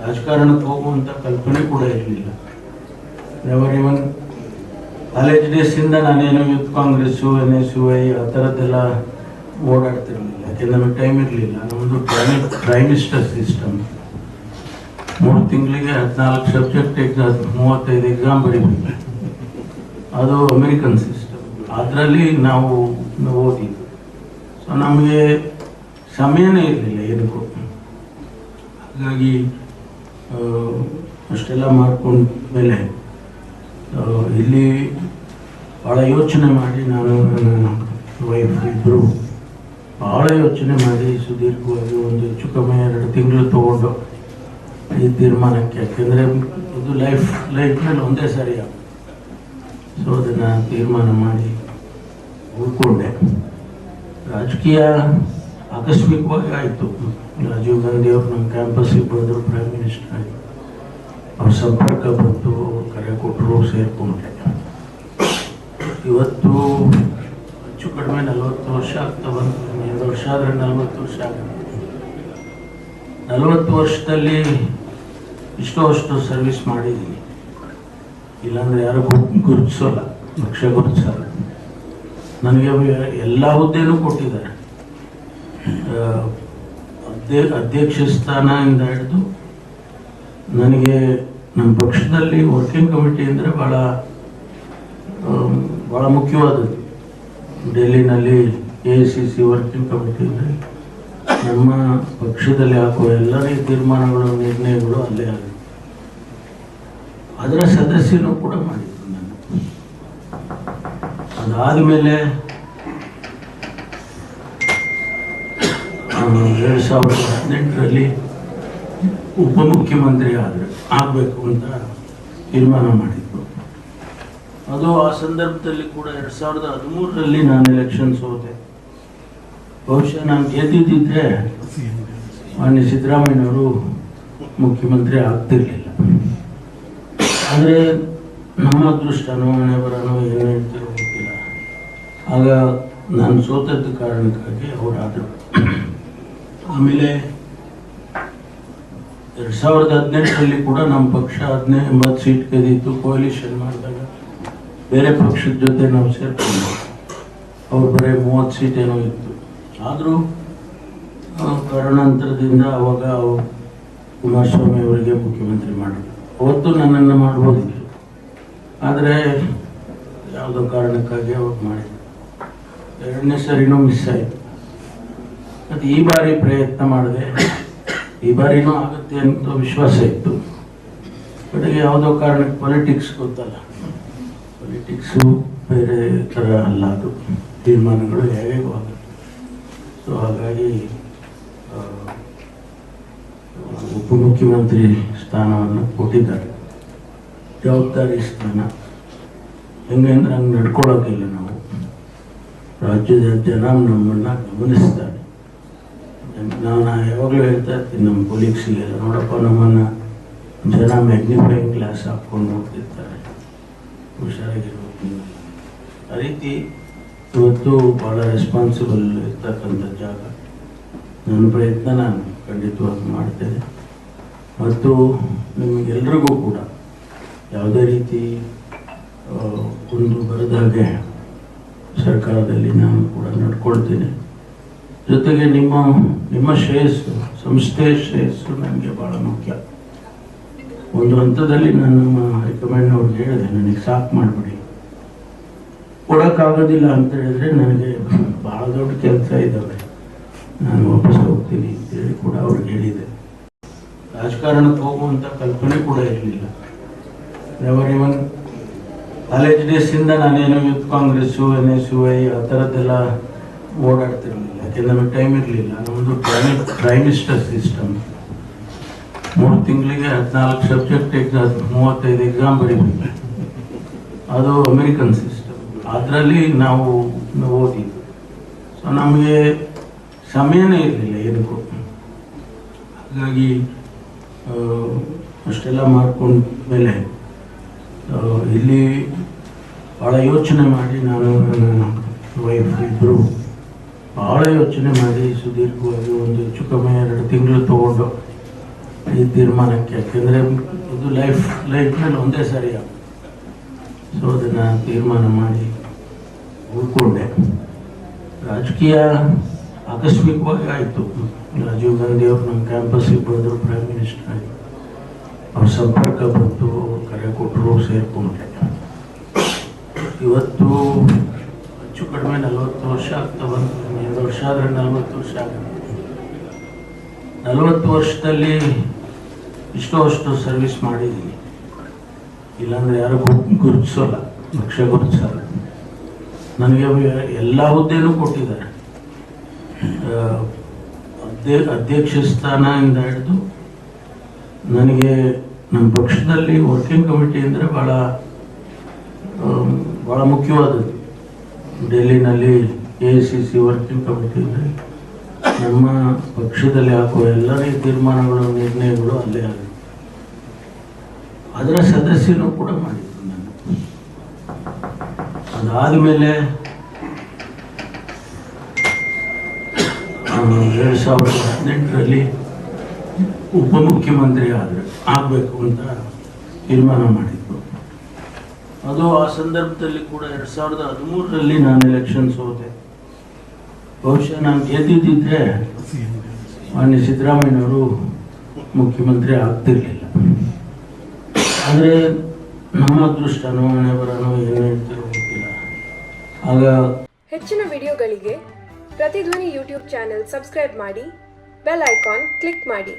ರಾಜಕಾರಣಕ್ಕೆ ಹೋಗುವಂಥ ಕಲ್ಪನೆ ಕೂಡ ಇರಲಿಲ್ಲ. ನೆವರ್ ಇವನ್ ಕಾಲೇಜ್ ಡೇಸಿಂದ ನಾನೇನು ಯೂತ್ ಕಾಂಗ್ರೆಸ್ಸು NSUI ಆ ಥರದ್ದೆಲ್ಲ ಓಡಾಡ್ತಿರಲಿಲ್ಲ. ಯಾಕೆಂದ್ರೆ ನಮಗೆ ಟೈಮ್ ಇರಲಿಲ್ಲ. ನಮ್ಮದು ಪ್ರೈಮ್ ಮಿನಿಸ್ಟರ್ ಸಿಸ್ಟಮ್. 3 ತಿಂಗಳಿಗೆ 14 ಸಬ್ಜೆಕ್ಟ್ ಎಕ್ಸಾಮ್, 35 ಎಕ್ಸಾಮ್ ಬರೀಬೇಕು. ಅದು ಅಮೆರಿಕನ್ ಸಿಸ್ಟಮ್. ಅದರಲ್ಲಿ ನಾವು ಓದಿದ್ದು. ಸೊ ನಮಗೆ ಸಮಯನೇ ಇರಲಿಲ್ಲ ಏನಕ್ಕೂ. ಹಾಗಾಗಿ ಅಷ್ಟೆಲ್ಲ ಮಾಡ್ಕೊಂಡ ಮೇಲೆ ಇಲ್ಲಿ ಭಾಳ ಯೋಚನೆ ಮಾಡಿ, ನಾನು ನನ್ನ ವೈಫ್ ಇಬ್ಬರು ಭಾಳ ಯೋಚನೆ ಮಾಡಿ ಸುದೀರ್ಘವಾಗಿ ಒಂದು ಹೆಚ್ಚು ಕಮ್ಮಿ 2 ತಿಂಗಳು ತಗೊಂಡು ಈ ತೀರ್ಮಾನಕ್ಕೆ. ಯಾಕೆಂದರೆ ಇದು ಲೈಫ್ನಲ್ಲಿ ಒಂದೇ ಸಾರಿ ಆಗುತ್ತೆ. ಸೊ ಅದನ್ನು ತೀರ್ಮಾನ ಮಾಡಿ ಉಳ್ಕೊಂಡೆ. ರಾಜಕೀಯ ಆಕಸ್ಮಿಕವಾಗಿ ಆಯಿತು. ರಾಜೀವ್ ಗಾಂಧಿ ಅವರು ನಮ್ಮ ಕ್ಯಾಂಪಸ್ಸಿಗೆ ಬಂದರು, ಪ್ರೈಮ್ ಮಿನಿಸ್ಟರ್ ಆಗಿ. ಅವ್ರ ಸಂಪರ್ಕ ಬಂತು, ಕರೆ ಕೊಟ್ಟರು, ಸೇರಿಕೊಂಡೆ. ಇವತ್ತು ಹೆಚ್ಚು ಕಡಿಮೆ 40 ವರ್ಷ ಆಗ್ತಾ ಬಂತು. 2 ವರ್ಷ ಆದರೆ 40 ವರ್ಷ ಆಗುತ್ತೆ. 40 ವರ್ಷದಲ್ಲಿ ಅಷ್ಟು ಸರ್ವಿಸ್ ಮಾಡಿದ್ದೀನಿ. ಇಲ್ಲಾಂದರೆ ಯಾರು ಗುರುತಿಸೋಲ್ಲ, ಲಕ್ಷ್ಯ ಗುರುತಿಸಲ್ಲ. ನನಗೆ ಎಲ್ಲ ಹುದ್ದೆನೂ ಕೊಟ್ಟಿದ್ದಾರೆ. ಅಧ್ಯಕ್ಷ ಸ್ಥಾನದಿಂದ ಹಿಡಿದು ನನಗೆ ನಮ್ಮ ಪಕ್ಷದಲ್ಲಿ ವರ್ಕಿಂಗ್ ಕಮಿಟಿ ಅಂದರೆ ಭಾಳ ಮುಖ್ಯವಾದದ್ದು. ಡೆಲ್ಲಿನಲ್ಲಿ AICC ವರ್ಕಿಂಗ್ ಕಮಿಟಿ ಅಂದರೆ ನಮ್ಮ ಪಕ್ಷದಲ್ಲಿ ಹಾಕುವ ಎಲ್ಲರ ತೀರ್ಮಾನಗಳು, ನಿರ್ಣಯಗಳು ಅಲ್ಲೇ ಆಗುತ್ತೆ. ಅದರ ಸದಸ್ಯನೂ ಕೂಡ ಮಾಡಿದ್ದು ನಾನು. ಅದಾದಮೇಲೆ 2018ರಲ್ಲಿ ಉಪಮುಖ್ಯಮಂತ್ರಿ ಆಗಬೇಕು ಅಂತ ತೀರ್ಮಾನ ಮಾಡಿದ್ದು. ಅದು ಆ ಸಂದರ್ಭದಲ್ಲಿ ಕೂಡ 2013ರಲ್ಲಿ ನಾನು ಎಲೆಕ್ಷನ್ ಸೋತೆ. ಬಹುಶಃ ನಾನು ಗೆದ್ದಿದ್ದರೆ ಮಾನ್ಯ ಸಿದ್ದರಾಮಯ್ಯನವರು ಮುಖ್ಯಮಂತ್ರಿ ಆಗ್ತಿರ್ಲಿಲ್ಲ. ಆದರೆ ನಮ್ಮ ಅದೃಷ್ಟನೋ ಹಣೆ ಬರೋನೋ ಏನು ಹೇಳ್ತಿರೋ ಗೊತ್ತಿಲ್ಲ. ಆಗ ನಾನು ಸೋತದ್ದು ಕಾರಣಕ್ಕಾಗಿ ಅವರಾದರು. ಆಮೇಲೆ 2018ರಲ್ಲಿ ಕೂಡ ನಮ್ಮ ಪಕ್ಷ 80 ಸೀಟ್ ಗೆದ್ದಿತ್ತು. ಕೋಲಿಷನ್ ಮಾಡಿದಾಗ ಬೇರೆ ಪಕ್ಷದ ಜೊತೆ ನಾವು ಸೇರ್ಕೊಂಡು ಅವ್ರು ಬರೀ 30 ಸೀಟ್ ಏನೋ ಇತ್ತು. ಆದರೂ ಕಾರಣಾಂತರದಿಂದ ಅವಾಗ ಕುಮಾರಸ್ವಾಮಿ ಅವರಿಗೆ ಮುಖ್ಯಮಂತ್ರಿ ಮಾಡಿದ್ರು. ಅವತ್ತು ನನ್ನನ್ನು ಮಾಡ್ಬೋದಿತ್ತು, ಆದರೆ ಯಾವುದೋ ಕಾರಣಕ್ಕಾಗಿ ಅವ್ರು ಮಾಡಿದ್ರು. 2ನೇ ಸರಿನೂ ಮಿಸ್ ಆಯಿತು. ಮತ್ತು ಈ ಬಾರಿ ಪ್ರಯತ್ನ ಮಾಡಿದೆ. ಈ ಬಾರಿನೂ ಆಗುತ್ತೆ ಅಂತ ವಿಶ್ವಾಸ ಇತ್ತು. ಕಡೆಗೆ ಯಾವುದೋ ಕಾರಣಕ್ಕೆ ಪಾಲಿಟಿಕ್ಸ್ ಗೊತ್ತಲ್ಲ, ಪಾಲಿಟಿಕ್ಸು ಬೇರೆ ಥರ ಅಲ್ಲ, ಅದು ತೀರ್ಮಾನಗಳು ಹೇಗೂ ಆಗುತ್ತೆ. ಸೊ ಹಾಗಾಗಿ ಉಪಮುಖ್ಯಮಂತ್ರಿ ಸ್ಥಾನವನ್ನು ಕೊಟ್ಟಿದ್ದಾರೆ. ಜವಾಬ್ದಾರಿ ಸ್ಥಾನ. ಹೆಂಗಂದ್ರೆ ಹಂಗೆ ನಡ್ಕೊಳ್ಳೋಕ್ಕಿಲ್ಲ ನಾವು. ರಾಜ್ಯದ ಜನ ನಮ್ಮನ್ನು ಗಮನಿಸ್ತಾರೆ. ನಾನು ಯಾವಾಗಲೂ ಹೇಳ್ತಾ ಇರ್ತೀನಿ ನಮ್ಮ ಕೊಲೀಗ್ಸಿಗೆಲ್ಲ, ನೋಡಪ್ಪ ನಮ್ಮನ್ನು ಜನ ಮ್ಯಾಗ್ನಿಫೈಯಿಂಗ್ ಗ್ಲಾಸ್ ಹಾಕ್ಕೊಂಡು ನೋಡ್ತಿರ್ತಾರೆ, ಹುಷಾರಾಗಿರ್ಬೇಕು. ಆ ರೀತಿ ಇವತ್ತು ಭಾಳ ರೆಸ್ಪಾನ್ಸಿಬಲ್ ಇರ್ತಕ್ಕಂಥ ಜಾಗ. ನನ್ನ ಪ್ರಯತ್ನ ನಾನು ಖಂಡಿತವಾಗಿ ಮಾಡ್ತೇನೆ. ಮತ್ತು ನಿಮಗೆಲ್ರಿಗೂ ಕೂಡ ಯಾವುದೇ ರೀತಿ ಒಂದು ಬರದ ಹಾಗೆ ಸರ್ಕಾರದಲ್ಲಿ ನಾನು ಕೂಡ ನಡ್ಕೊಳ್ತೀನಿ. ಜೊತೆಗೆ ನಿಮ್ಮ ಶ್ರೇಯಸ್ಸು, ಸಂಸ್ಥೆಯ ಶ್ರೇಯಸ್ಸು ನನಗೆ ಭಾಳ ಮುಖ್ಯ. ಒಂದು ಹಂತದಲ್ಲಿ ನಾನು ನಮ್ಮ ಹೈಕಮಾಂಡ್ ಅವ್ರಿಗೆ ಹೇಳಿದೆ, ನನಗೆ ಸಾಕು ಮಾಡಿಬಿಡಿ, ಕೊಡೋಕ್ಕಾಗೋದಿಲ್ಲ ಅಂತ ಹೇಳಿದ್ರೆ ನನಗೆ ಭಾಳ ದೊಡ್ಡ ಕೆಲಸ ಇದ್ದಾವೆ, ನಾನು ವಾಪಸ್ ಹೋಗ್ತೀನಿ ಅಂತೇಳಿ ಕೂಡ ಅವ್ರಿಗೆ ಹೇಳಿದೆ. ರಾಜಕಾರಣಕ್ಕೆ ಹೋಗುವಂಥ ಕಲ್ಪನೆ ಕೂಡ ಇರಲಿಲ್ಲ. ನೆವರ್ ಇವನ್ ಕಾಲೇಜ್ ಡೇಸಿಂದ ನಾನೇನು ಯೂತ್ ಕಾಂಗ್ರೆಸ್ಸು NSUI ಆ ಥರದ್ದೆಲ್ಲ ಓಡಾಡ್ತಿರಲಿಲ್ಲ. ಯಾಕೆಂದ್ರೆ ನಮಗೆ ಟೈಮ್ ಇರಲಿಲ್ಲ. ನಮ್ಮದು ಪ್ರೈಮ್ ಮಿನಿಸ್ಟರ್ ಸಿಸ್ಟಮ್. 3 ತಿಂಗಳಿಗೆ 14 ಸಬ್ಜೆಕ್ಟ್ ಎಕ್ಸಾಮ್, 35 ಎಕ್ಸಾಮ್ ಬರೀಬೇಕು. ಅದು ಅಮೆರಿಕನ್ ಸಿಸ್ಟಮ್. ಅದರಲ್ಲಿ ನಾವು ಓದಿದ್ದು. ಸೊ ನಮಗೆ ಸಮಯನೇ ಇರಲಿಲ್ಲ ಏನಕ್ಕೂ. ಹಾಗಾಗಿ ಅಷ್ಟೆಲ್ಲ ಮಾಡ್ಕೊಂಡ ಮೇಲೆ ಇಲ್ಲಿ ಭಾಳ ಯೋಚನೆ ಮಾಡಿ, ನಾನು ನನ್ನ ವೈಫ್ ಇಬ್ಬರು ಭಾಳ ಯೋಚನೆ ಮಾಡಿ ಸುದೀರ್ಘವಾಗಿ ಒಂದು ಹೆಚ್ಚು ಕಮ್ಮಿ 2 ತಿಂಗಳು ತಗೊಂಡು ಈ ತೀರ್ಮಾನಕ್ಕೆ. ಯಾಕೆಂದರೆ ಇದು ಲೈಫ್ನಲ್ಲಿ ಒಂದೇ ಸಾರಿ ಆಗುತ್ತೆ. ಸೊ ಅದನ್ನು ತೀರ್ಮಾನ ಮಾಡಿ ಉಳ್ಕೊಂಡೆ. ರಾಜಕೀಯ ಆಕಸ್ಮಿಕವಾಗಿ ಆಯಿತು. ರಾಜೀವ್ ಗಾಂಧಿ ಅವರು ನಮ್ಮ ಕ್ಯಾಂಪಸ್ಸಿಗೆ ಬಂದರು, ಪ್ರೈಮ್ ಮಿನಿಸ್ಟರ್ ಆಗಿ ಅವ್ರ ಸಂಪರ್ಕ ಬಂತು, ಕರೆ ಕೊಟ್ಟರು, ಸೇರಿಕೊಂಡೆ. ಇವತ್ತು ಹೆಚ್ಚು ಕಡಿಮೆ 40 ವರ್ಷ ಆಗ್ತಾ ಬಂತು. 2 ವರ್ಷ ಆದರೆ 40 ವರ್ಷ ಆಗುತ್ತೆ. 40 ವರ್ಷದಲ್ಲಿ ಅಷ್ಟು ಸರ್ವಿಸ್ ಮಾಡಿದ್ದೀನಿ. ಇಲ್ಲಾಂದರೆ ಯಾರು ಗುರುತಿಸೋಲ್ಲ, ಲಕ್ಷ ಗುರುತಿಸಲ್ಲ. ನನಗೆ ಎಲ್ಲ ಹುದ್ದೆನೂ ಕೊಟ್ಟಿದ್ದಾರೆ. ಅಧ್ಯಕ್ಷ ಸ್ಥಾನದಿಂದ ಹಿಡಿದು ನನಗೆ ನಮ್ಮ ಪಕ್ಷದಲ್ಲಿ ವರ್ಕಿಂಗ್ ಕಮಿಟಿ ಅಂದರೆ ಭಾಳ ಮುಖ್ಯವಾದದ್ದು. ಡೆಲ್ಲಿನಲ್ಲಿ AICC ವರ್ಕಿಂಗ್ ಕಮಿಟಿ ಅಂದರೆ ನಮ್ಮ ಪಕ್ಷದಲ್ಲಿ ಹಾಕುವ ಎಲ್ಲರ ತೀರ್ಮಾನಗಳು, ನಿರ್ಣಯಗಳು ಅಲ್ಲೇ ಆಗುತ್ತೆ. ಅದರ ಸದಸ್ಯನೂ ಕೂಡ ಮಾಡಿದ್ರು ನಾನು. ಅದಾದಮೇಲೆ 2018ರಲ್ಲಿ ಉಪಮುಖ್ಯಮಂತ್ರಿ ಆಗಬೇಕು ಅಂತ ತೀರ್ಮಾನ ಮಾಡಿದ್ರು. ಅದು ಆ ಸಂದರ್ಭದಲ್ಲಿ ಕೂಡ 2013ರಲ್ಲಿ ನಾನು ಎಲೆಕ್ಷನ್ ಸೋತೆ. ಬಹುಶಃ ನಾನು ಗೆದ್ದಿದ್ದರೆ ಮಾನ್ಯ ಸಿದ್ದರಾಮಯ್ಯನವರು ಮುಖ್ಯಮಂತ್ರಿ ಆಗ್ತಿರ್ಲಿಲ್ಲ. ಆದರೆ ನಮ್ಮ ಅದೃಷ್ಟನೋ ಹಣೆ ಬರನೋ ಏನು ಹೇಳ್ತಿರೋ ಗೊತ್ತಿಲ್ಲ. ಆಗ ಹೆಚ್ಚಿನ ವಿಡಿಯೋಗಳಿಗೆ ಪ್ರತಿಧ್ವನಿ ಯೂಟ್ಯೂಬ್ ಚಾನೆಲ್ ಸಬ್ಸ್ಕ್ರೈಬ್ ಮಾಡಿ, ಬೆಲ್ ಐಕಾನ್ ಕ್ಲಿಕ್ ಮಾಡಿ.